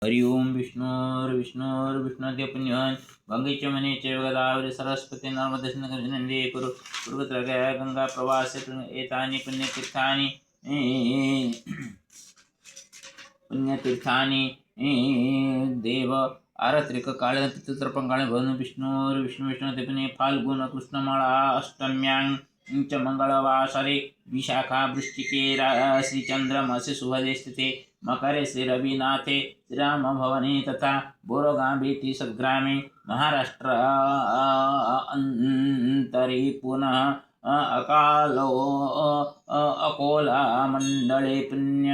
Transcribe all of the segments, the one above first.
हरि ओम विष्णुर्विष्णुर्विष्णुते पुण्यवान् गंगे च मने च गोदावरी सरस्वती नर्मदे सिन्धु पूर्वत्रया गंगा प्रवासे एतानि पुण्यतीर्थानि देव आरत्रिक काले पितृतर्पणकाले भवन् विष्णुते पुण्य फाल्गुन कृष्णमाला अष्टम्यां च मंगलवासरे विशाखा वृश्चिके श्रीचंद्रमसि शुभदे स्थिते मकरे श्रीरविनाथे श्रीराम भवने तथा बोरोगांबेति सद्ग्रामे महाराष्ट्र अंतरे पुनः अकोला मंडले पुण्य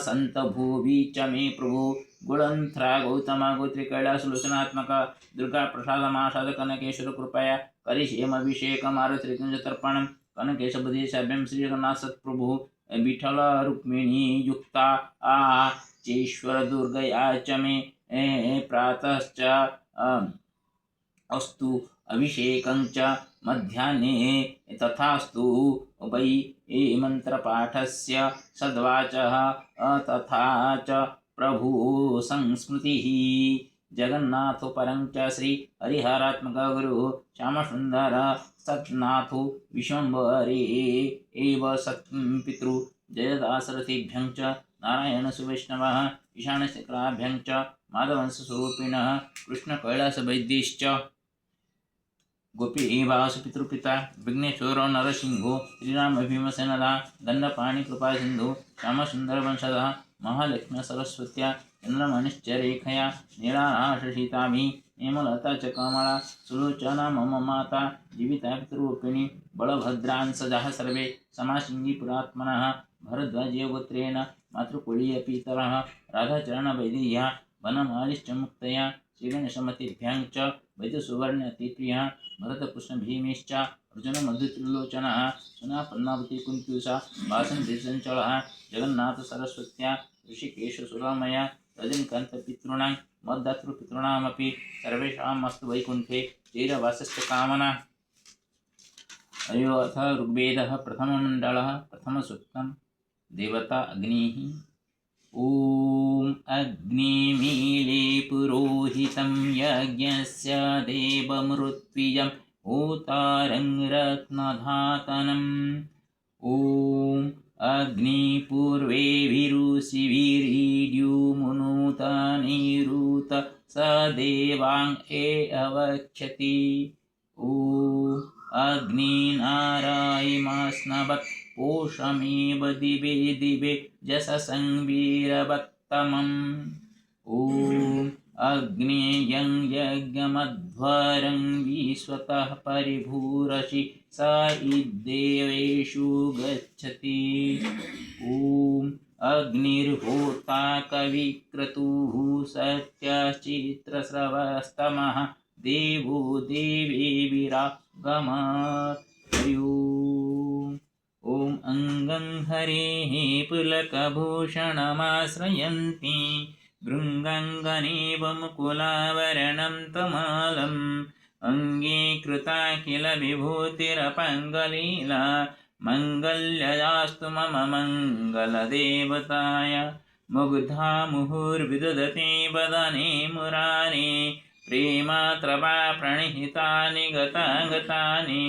संत भूवि च मे प्रभु गुणंथ्रा गौतम गोत्री कैलास लोचनात्मक दुर्गा प्रसाद महासाद कनकेश्वर कृपया करिष्येमभिषेक मारुतिकुंज तर्पणम कनकेश बुद्धेशाभ्यम श्री जगन्नाथ सत्प्रभु विठल रुक्मिणी युक्ता चेश्वर दुर्गया च मे प्रातश्च अस्तु अभिषेकं च मध्याह्ने तथास्तु वै मंत्रपाठस्य सद्वाचः तथा च प्रभु संस्मृतिः जगन्नाथो परं च श्री हरिहरात्मक गुरु श्यामसुंदर सत्नाथो विश्वम्भरे एव सत्पितृ जयदासरथीभ्यं च नारायण सुवैष्णवः ईशानशक्राभ्यं च माधवंशस्वरूपिणः कृष्णकैलासवैद्यश्च गोपी वास पितृपिता विघ्नेश्वर नरसिंहो श्रीराम भीमसेनदा दंडपाणि कृपा सिंधु श्यामसुंदर वंशदा महालक्ष्मी सरस्वत्या चंद्रमणिश्चरेखया नीलाशशिताभि हेमलता च कमला सुलोचना मम माता जीविता पितृरूपिणी बलभद्रांसजाः सर्वे समासिंगी पुरात्मनः भरद्वाजगोत्रेण मातृकुलीयपितरः राधाचरणवैदेह्यः वनमालिश्च मुक्तया श्रीगणेशमतिभ्यां च वैद्यसुवर्णतिप्रियः भरतकृष्णभीमेश्च अर्जुनमधुत्रिलोचनः सुना पद्मावती कुन्त्युषा वासन्तिचञ्चलः जगन्नाथ सरस्वत्या ऋषिकेशसुरामया रजनीकान्तपितॄणां मद्दातृपितॄणामपि सर्वेषामस्तु वैकुण्ठे चिरवासस्य कामना। अथ ऋग्वेदः प्रथममण्डलः प्रथमसूक्तं देवता अग्निः। ॐ अग्निमीळे पुरोहितं यज्ञस्य देवमृत्विजं होतारं रत्नधातनम्। ॐ अग्निपूर्वेभिरुषिभिरीड्युमुनूतनीरुत स देवां अवक्षति। ॐ अग्निनारायमास्नवत् पोषमेव दिवे दिवे जससंवीरवत्तमम्। ॐ अग्नेयं यज्ञमध्वरं विश्वतः परिभूरसि स इद्देवेषु गच्छति। ॐ अग्निर्होता कविक्रतुः सत्यश्चित्रस्रवस्तमः देवो देवेभिरागमत्। ॐ अङ्गं हरेः पुलकभूषणमाश्रयन्ति भृङ्गङ्गनेव मुकुलावरणं तमालम् अङ्गीकृता किल विभूतिरपङ्गलीला मङ्गल्ययास्तु मम मङ्गलदेवताय। मुग्धा मुहुर्विदधते वदने मुरारे प्रेमात्रवा प्रणिहितानि गतागतानि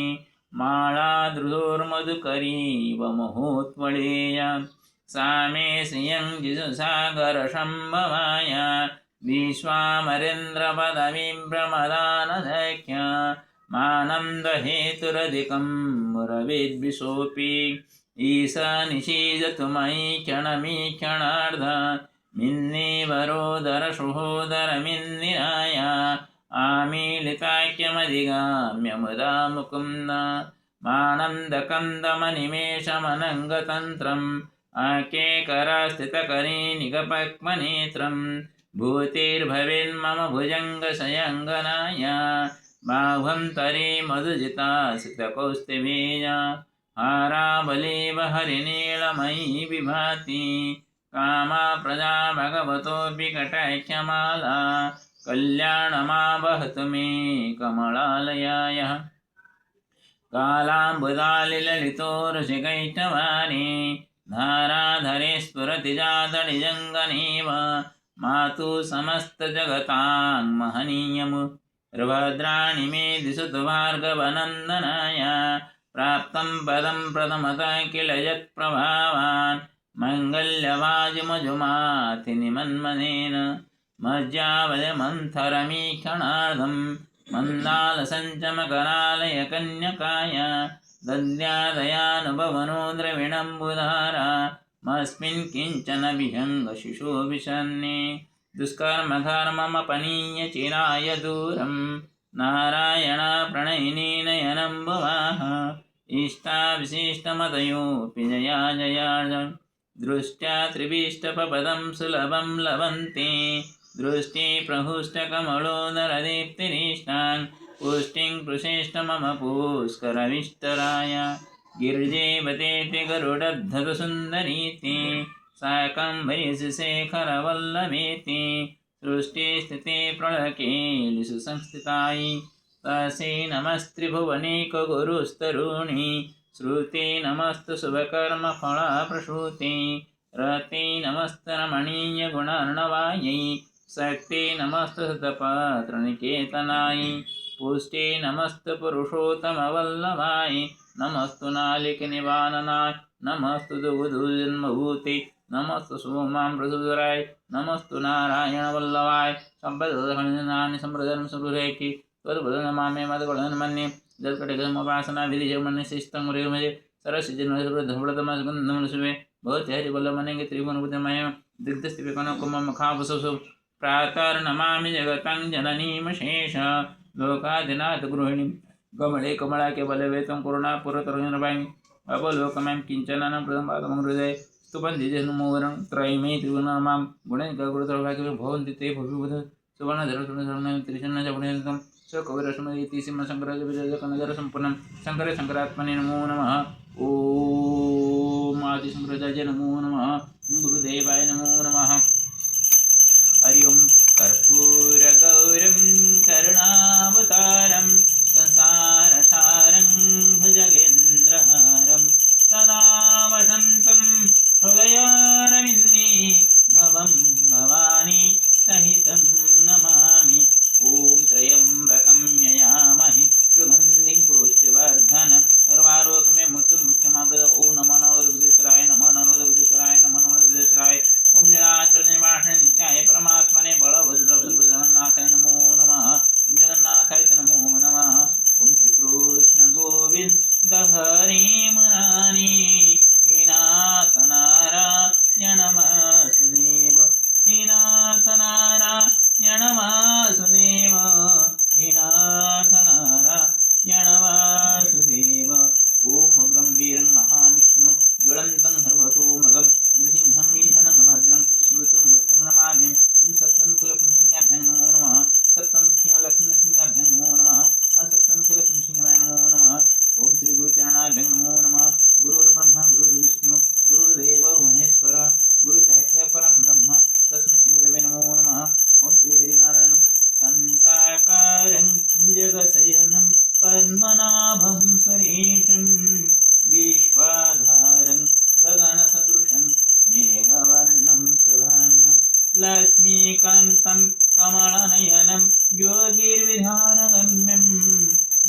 मालाधृतोर्मधुकरीव महोत्वलेया सा मे श्रियं जिजुसागरसम्भवाय विश्वामरेन्द्रपदवीं प्रमदानदख्या मानं दहेतुरधिकं मुरवेद्विषोऽपि ईशा निषीदतु मयि क्षणमीक्षणार्ध मिन्नेवरोदरसहोदरमिन्निराय आमीलिताख्यमधिगाम्य मुदा मुकुन्द मानन्दकन्दमनिमेषमनङ्गतन्त्रम् आकेकरास्थितकरी निगपक्मनेत्रं भूतिर्भवेन्मम भुजङ्गशयङ्गनाय बाह्वन्तरे मधुजिता सितकौस्तुभेया हाराबलीव हरिनीलमयी विभाति कामा प्रजा भगवतोऽपि कटाख्यमाला कल्याणमावहतु मे कमलालयाय। कालाम्बुदालिललितोरुषिकैष्टवानि धाराधरे स्फुरति जातनिजङ्गनेव मातु समस्तजगतां महनीयमु भद्राणि मे दिशतु भार्गवनन्दनाय प्राप्तं पदं प्रथमतः किल यत्प्रभावान् मङ्गल्यवाजिमजुमाथिनिमन्मनेन मज्जावयमन्थरमीक्षणार्धं मन्दालसञ्चमकरालयकन्यकाय दद्यादयानुभवनो द्रविणम्बुधारा मस्मिन् किञ्चन विहङ्गशिशो विषन्ने दुष्कर्मधर्ममपनीय चिराय दूरं नारायण प्रणयिनीनयनम्बुवाः इष्टाविशिष्टमतयोऽपि जया जयार्ज दृष्ट्या त्रिभीष्टपदं सुलभं लभन्ते दृष्टिप्रहुष्टकमलोदरदीप्तिनिष्ठान् पुष्टिं पृशेष्ट मम पुष्करविष्टराय गिरिजेवतेति गरुडध्वजसुन्दरीति शाकम्भरीशेखरवल्लभेति सृष्टिस्थिते प्रणकेलिषु संस्थितायै तस्यै नमस्त्रिभुवनैकगुरुस्तरुणी श्रुते नमस्तु शुभकर्मफलप्रसूते रते नमस्तरमणीयगुणार्णवायै शक्ते नमस्तु शतपत्रनिकेतनायै पुष्टे नमस्तु पुरुषोत्तमवल्लभाय नमस्तु नालिकनिवारणाय नमस्तु दुग्धजन्मभूते नमस्तु सोमामृतधराय नमस्तु नारायणवल्लभाय सम्पदनानि सम्प्रदानं सुहृदैकी त्वद्वदनमामे मदगुणन्मन्ये जल्कटिकमुपासना विधिजमन्यशिष्टं मुरेमजे सरस्वतीर्मधुव्रतमस्कन्दमनुसुवे भवति हरिवल्लभमनेङ्गे त्रिभुवनबुद्धमयं दिग्धस्थितिकनकुम्भमखावसुसु प्रातर्नमामि जगतं जननीमशेष लोकादिनाथ गृहिणीं कमले कमलाके बलवेतं करुणापुरतरुणिर्वाणि अवलोकमं किञ्चनानं प्रदम्बादमं हृदये स्तुपन्दिजन्मोवरं त्रयीमे त्रिगुणमां गुणैकगुरुतरभाग्यं भवन्ति ते भुविबुध सुवर्णधरसुवर्णधर्मं त्रिशन्नजगुणेतं स्वकविरश्मयति सिंहशङ्करजविजयकनजरसम्पूर्णं शङ्करे शङ्करात्मने नमो नमः ॐ आदिशङ्कराचार्य नमो नमः गुरुदेवाय नमो नमः हरि ओं कर्पूरगौरं करुणावतारं संसारसारं भुजगेन्द्रहारं सदा वसन्तं हृदयारविन्दे भवं भवानी सहितं नमामि ॐ त्र्यम्बकं यजामहे सुगन्धिं पुष्टिवर्धनं सर्वारोग्यमे मृत्युर्मुख्यमामृत ॐ नमो नमोदबुद्धेश्वराय नमो नमोदबुद्धेश्वराय नमो नमोदबुद्धेश्वराय ॐ निराचलनिवासाय नित्याय परमात्मने बलभद्रजगन्नाथाय नमो नमः जगन्नाथाय नमो नमः ॐ श्रीकृष्ण गोविन्द हरे मुरारी हे नाथ नारायण वासुदेव हे नाथ नारायण वासुदेव हे नाथ नारायण वासुदेव ओम उग्रं वीरं महाविष्णु ज्वलन्तं सर्वतोमुखं नृसिंहं भीषणं भद्रं मृत्युं नमाम्यहम् ओं सप्तं खिलपुंसिंहाभ्यां नमो नमः सप्तं खिलक्ष्मीसिंहाभ्यां नमो नमः सप्तं खिलपुंसिंहाभ्यां नमो नमः ओं श्री गुरुचरणाभ्यां नमो नमः गुरुर्ब्रह्मा गुरुर्विष्णु गुरुर्देवो महेश्वरः गुरुसाक्षात् परं ब्रह्म तस्मै श्री गुरवे नमो नमः ओं श्री हरिनारायणं शान्ताकारं भुजगशयनं पद्मनाभं सुरेशं विश्वाधारं गगनसदृशं मेघवर्णं शुभांगं लक्ष्मीकान्तं कमलनयनं ज्योतिर्विधानगम्यं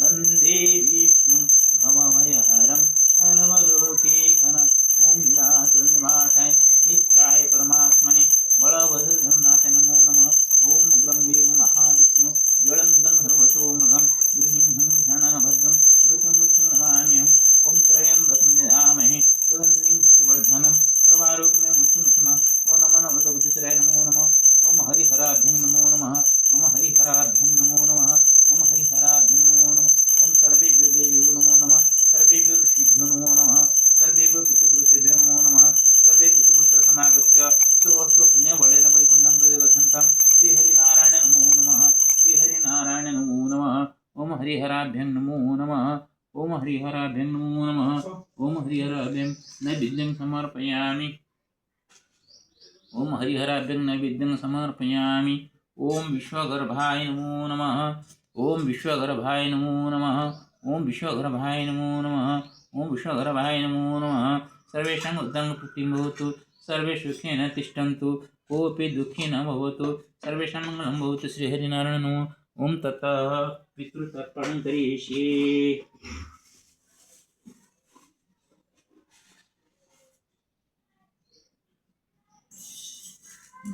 वन्दे विष्णुं भवभयहरं सर्वलोकैकनाथं ॐ लीलाचलनिवासाय नित्याय परमात्मने बलभद्रजगन्नाथाय नमो नमः ओम उग्रं वीरं महाविष्णु ज्वलन्तं सर्वतोमुखं नृसिंहं भीषणभद्रं मृत्युं नमाम्यहम् ओं त्र्यम्बकं यजामहे सुगन्धिं पुष्टिवर्धनं सर्वारोग्यमे मृत्युमुख्यमः ॐ नमो नमोदबुद्धेश्वराय नमो नमः ओं हरिहराभ्यं नमो नमः ओं हरिहराभ्यं नमो नमः ओं हरिहराभ्यं नमो नमः ओं सर्वेभ्यो देवेभ्यो नमो नमः सर्वेभ्यो ऋषिभ्यो नमो नमः सर्वेभ्यो पितृपुरुषेभ्यो नमो नमः सर्वे पितृपुरुषाः समागत्य स्वपुण्यबलेन वैकुण्ठं गच्छन्तां श्रीहरिनारायण नमो नमः श्रीहरिनारायण नमो नमः ओं हरिहराभ्यं नमो नमः ओं हरिहराभ्यं नमो नमः ओं हरिहराभ्यं नैवेद्यं समर्पयामि ओं हरिहराभ्यं नैवेद्यं समर्पयामि ओं विश्वगर्भाय नमो नमः ओं विश्वगर्भाय नमो नमः ओं विश्वगर्भाय नमो नमः ओं विश्वगर्भाय नमो नमः सर्वेषां उद्धारं भवतु सर्वे सुखेन तिष्ठन्तु कोऽपि दुःखी न भवतु सर्वेषां मङ्गलं भवतु श्रीहरिनारायण नमः ओम ततः पितृतर्पणं करिष्ये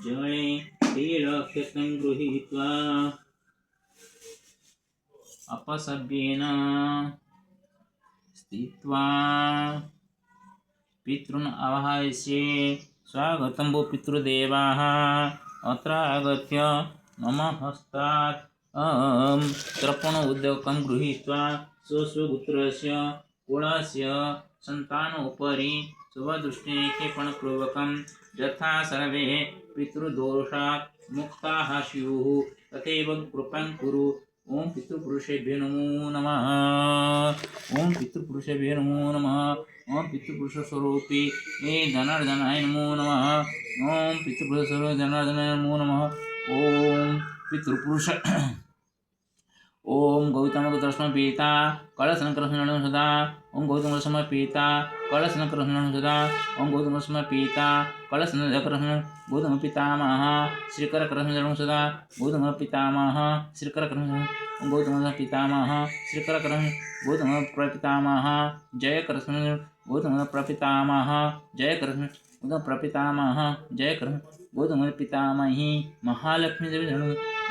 जले तेलक्षतं गृहीत्वा अपसव्येन स्थित्वा पितॄन् आवाहयिष्ये स्वागतं वो पितृदेवाः अत्र आगत्य मम हस्तात् तर्पण उद्योगं गृहीत्वा स्वस्वपुत्रस्य कुलस्य सन्तानोपरि शुभदृष्टिक्षेपणपूर्वकं यथा सर्वे पितृदोषात् मुक्ताः स्युः तथैव कृपां कुरु ओम पितृपुरुषेभ्यो नमो नमः ओम पितृपुरुषेभ्यो नमो नमः ओम पितृपुरुषस्वरूपी धनार्दनाय नमो नमः ओम पितृपुरुषस्वरूपी धनार्दनाय नमो नमः ओम पितृपुरुष ओम गौतमगोत्रस्म पीता कलशनकरस्म सदा ओम गौतमगोत्रस्म पीता कलशनकरस्म सदा ओम गौतमगोत्रस्म पीता कलशनकरस्म गौतम पितामह श्रीकरकरस्म सदा गौतम पितामह श्रीकरकरस्म गौतम पितामह श्रीकरकरस्म गौतम प्रपितामह जयकरस्म गौतम प्रपितामह जयकरस्म गौतम प्रपितामह जयकरस्म गौतम पितामही महालक्ष्मी देवी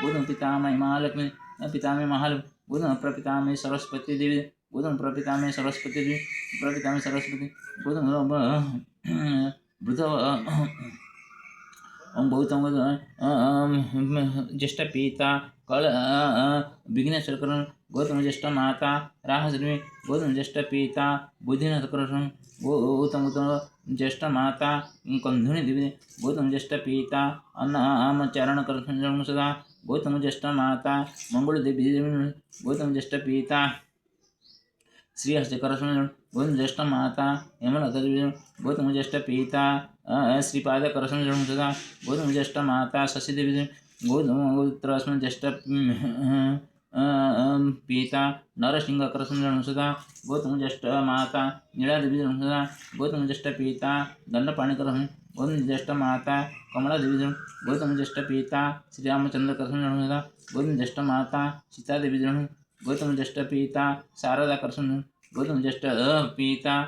गौतम पितामही महालक्ष्मी पितामह महालक्ष्मी गौतम प्रपितामह सरस्वती देवी गौतम प्रपितामह सरस्वती देवी प्रपितामह सरस्वती गौतम बुध ओम गौतम ज्येष्ठ पिता कल विघ्नेश्वर गौतम ज्येष्ठ माता राहश्री गौतम ज्येष्ठ पिता बुद्धिनाथ गौतम ज्येष्ठ माता कंधुनी देवी गौतम ज्येष्ठ पिता अन्नचारण सदा गौतम ज्येष्ठ माता मंगल देवी गौतम ज्येष्ठ पिता श्रीहस्तिकर गौतम ज्येष्ठ माता हेमलता देवी गौतम ज्येष्ठ पिता श्रीपादकर सदा गौतम ज्येष्ठ माता शशिदेवी गौतम गोत्रस्म ज्येष्ठ पिता नरसिंहकर सदा गौतम ज्येष्ठ माता नीलादेवी सदा गौतम ज्येष्ठ पिता दंडपाणिकर गौतम ज्येष्ठ माता कमला देवी गौतम ज्येष्ठ पिता श्रीरामचंद्र सदा गौतम ज्येष्ठ माता सीता देवी गौतम ज्येष्ठ पिता शारदा गौतम ज्येष्ठ पिता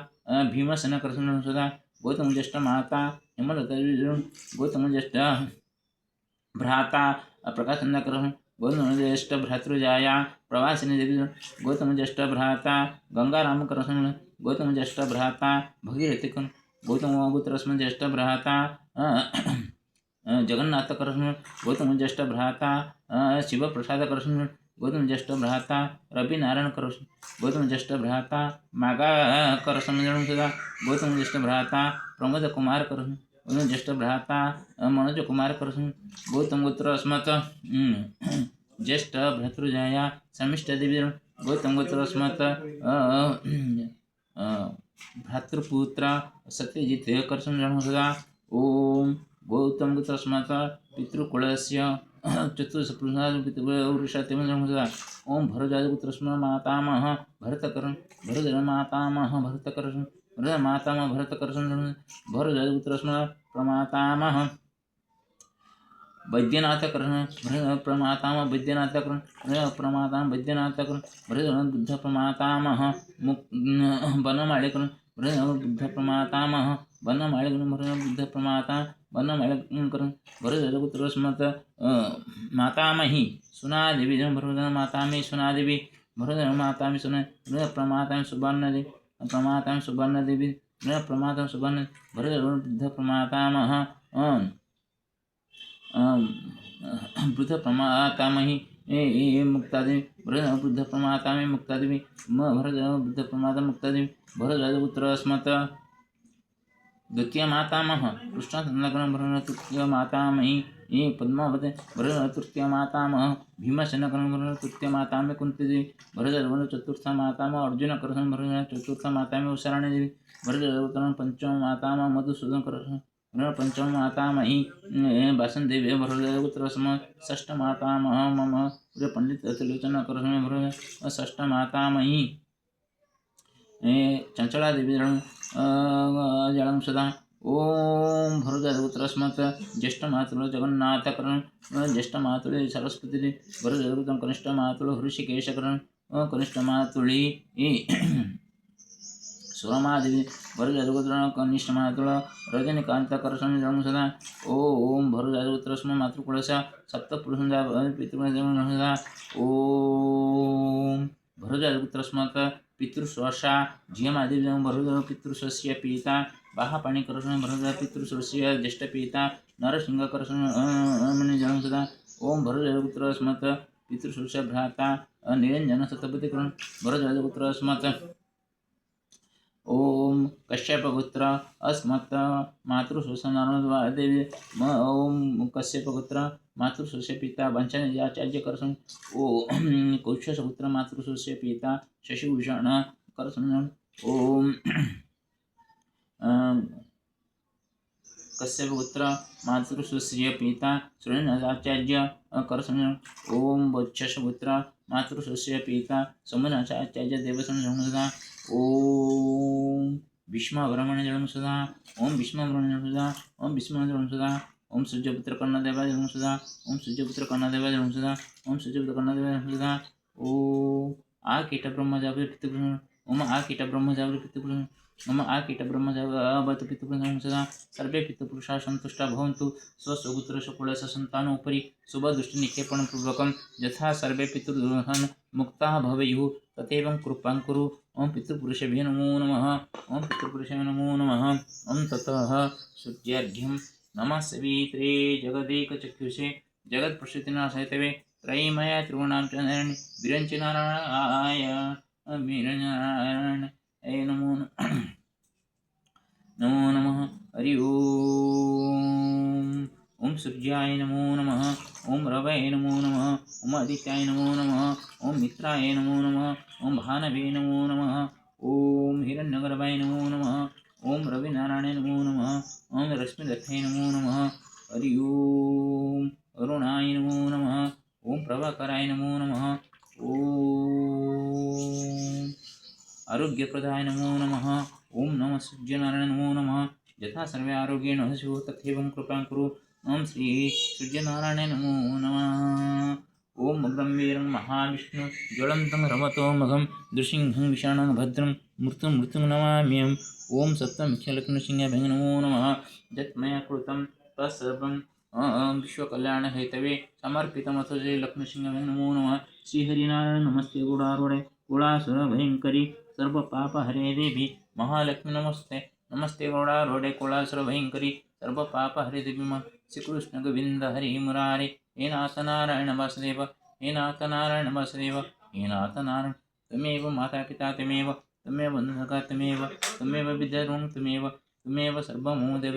भीमसेन सदा गौतम ज्येष्ठ माता हेमलता देवी गौतम ज्येष्ठ भ्राता प्रकाशचंद्र गौतम ज्येष्ठ भ्रातृजाया प्रवासिनी देवी गौतम ज्येष्ठ भ्राता गंगाराम गौतम ज्येष्ठ भ्राता भगीरथी गौतम गोत्रस्म ज्येष्ठ भ्राता जगन्नाथ गौतम ज्येष्ठ भ्राता शिवप्रसाद गौतम ज्येष्ठ भ्राता रविनारायण गौतम ज्येष्ठ भ्राता मागा सदा गौतम ज्येष्ठ भ्राता प्रमोद कुमार गौतम ज्येष्ठ भ्राता मनोज कुमार गौतम गोत्र अस्मत् ज्येष्ठ भ्रातृजाया समिष्ट देवी गौतम गोत्र अस्मत् भ्रातृपुत्र सत्यजित सदा ओम गौतम गोत्र अस्मत् पितृकुलस्य चतुर्षपुरुषातिम सदा ओम भरतपुत्रस्म मातामह भरतकर मातामह भरतकर मातामह भरतकर भरतपुत्रस्म प्रमातामह वैद्यनाथ प्रमातामह वैद्यनाथ प्रमाता वैद्यनाथ बुद्ध प्रमातामह बनमाळे बुद्ध प्रमातामह बनमाळे बुद्ध प्रमाता बनमाळे भरतपुत्रस्मत् मातामही सुनादेवी मातामही सुनादेवी भरत मातामही सुना प्रमाता सुवर्णदेवी प्रमाता सुवर्णदेवी प्रमाता सुवर्ण भरत बुद्ध प्रमातामह बुद्ध प्रमातामही मुक्तादेवी भरत बुद्ध प्रमातामही मुक्तादेवी भरत बुद्ध प्रमाता मुक्तादेवी भरत पुत्र अस्मत् द्वितीय मातामह कृष्णचंद्र भरत तृतीय मातामही पद्मावती भरत तृतीय मातामह भीमसेन भरत तृतीय मातामह कुंती देवी भरत चतुर्थ मातामह अर्जुन भरत चतुर्थ मातामह उषाराणी देवी भरत पंचम मातामह मधुसूदन पंचम मातामही वासनदेवी भरत षष्ठ मातामह मम पंडित त्रिलोचन भरत षष्ठ मातामही चंचला देवी जलम सदा ओम भरुजपुत्रस्मत् ज्येष्ठमातुलो जगन्नाथकरण ज्येष्ठमातुले सरस्वती भरुजपुत्रं कनिष्ठमातुलो हृषिकेशकरण कनिष्ठमातुली सुरमादेवी भरुजपुत्र कनिष्ठमातुल रजनीकान्तकर्षण जन्म सदा ओम भरुजपुत्रस्म मातृकुलस्य सप्तपुरुषा पितृसदा ओम भरुजपुत्रस्मत् पितृस्वशा झियमादेवी भरुज पितृस्वस्य पिता बाहापाणिकर्षण भरुज पितृस्वस्य ज्येष्ठपिता नरसिंहकर्षण जन्म सदा ओम भरुजपुत्रस्मत् पितृस्वस्य भ्राता निरंजन शतपतिकरण भरुजपुत्रस्मत् ओम कश्यपपुत्र अस्मत् मातृशोषणादेवी ओम कश्यपपुत्र मातृशोष्य पिता वंशाचार्य करसन ओम कुक्षपुत्र मातृशोष्य पिता शशिभूषण करसन ओम कश्यपपुत्र मातृशोष्य पिता सुरेन्द्राचार्य करसन ओम वत्सपुत्र मातृशोष्य पिता सोमनाचार्य देवसन ओम भीष्मब्रह्मण जन्म सदा ओम भीष्मब्रह्मण जन्म सदा ओम भीष्मब्रह्मण जन्म सदा ओम सूर्यपुत्र कर्णदेवा जन्म सदा ओम सूर्यपुत्र कर्णदेवा जन्म सदा ओम सूर्यपुत्र कर्णदेवा जन्म सदा ओम आ कीट ब्रह्मजावर पितृपुरुष ओम आ कीट ब्रह्मजावर पितृपुरुष ओम आ कीट ब्रह्मजावत पितृपुरुष जन्म सदा सर्वे पितृपुरुषा संतुष्टा भवन्तु स्वस्वगोत्रशकुलस्य सन्तानोपरि शुभदृष्टिनिक्षेपणपूर्वकं यथा सर्वे पितृदोषान् मुक्ताः भवेयुः तथैवं कृपां कुरु ओम पितृपुरुषेभ्यो नमो नमः ओम पितृपुरुषेभ्यो नमो नमः ओम ततः सूर्यार्घ्यं नमः सवित्रे जगदेकचक्षुषे जगत्प्रसूतिनाशयतवे त्रयीमय त्रिगुणां च विरञ्चनारायणाय वीरनारायणाय नमो नमः हरि ओम सूर्याय नमो नमः ओम रवये नमो नमः ओम आदित्याय नमो नमः ओम मित्राय नमो नमः ओम भानवे नमो नमः ओम हिरण्यगर्भाय नमो नमः ओम रविनारायणाय नमो नमः ओम रश्मिदत्ताय नमो नमः हरि ओम अरुणाय नमो नमः ओम प्रभाकराय नमो नमः ओम आरोग्यप्रदाय नमो नमः ओम नमः सूर्यनारायण नमो नमः यथा सर्वे आरोग्येण स्युः तथैवं कृपां कुरु ओम श्री सूर्यनारायण नमो नमः ओम अग्रं वीरं महाविष्णु ज्वलन्तं रमतोमघं नृसिंहं विषाणं भद्रं मृत्युं नमाम्यहम् ओम सप्तमुख्यलक्ष्मीसिंहाभ्यां नमो नमः यत् कृतं तत्सर्वं विश्वकल्याणहेतवे समर्पितमथ जय लक्ष्मीसिंहाभ्यां नमो नमः श्रीहरिनारायण नमस्ते गुडारूढे कुलासुरभयङ्करी सर्वपापहरे देवी महालक्ष्मी नमस्ते नमस्ते गौडारूढे कुलासुरभयङ्करी सर्वपापहरे देवी श्रीकृष्ण गोविंद हरि मुरारे हे नाथ नारायण वासुदेव हे नाथ नारायण वासुदेव हे नाथ नारायण तमेव माता पिता तमेव बन्धुसखा तमेव विद्यारूढं तमेव सर्वमोदेव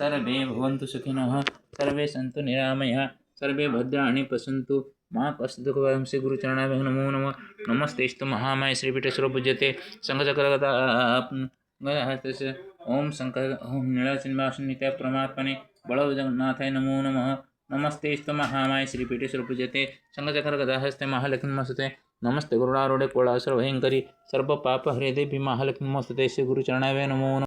सर्वे भवन्तु सुखिनः सर्वे सन्तु निरामयाः सर्वे भद्राणि पश्यन्तु मा कश्चित् दुःखभाग् श्री गुरुचरणाभ्यां नमो नमः नमस्तेस्तु महामाय श्रीपीठेश्वर पूज्यते शङ्खचक्रगदाहस्तस्य ओम शंकर ओम नीलाचलवासिनी नित्य परमात्मने बड़ो जगन्नाथाय नमो नमः नमस्तेस्तु महामाय श्रीपीठेश्वर पूज्यते शङ्खचक्रगदाहस्ते महालक्ष्मी नमस्ते नमस्ते गुरुडारूढे कुलासुरभयङ्करी सर्वपापहरे देवी महालक्ष्मी नमस्ते श्री गुरुचरणाभ्यां नमो नमः।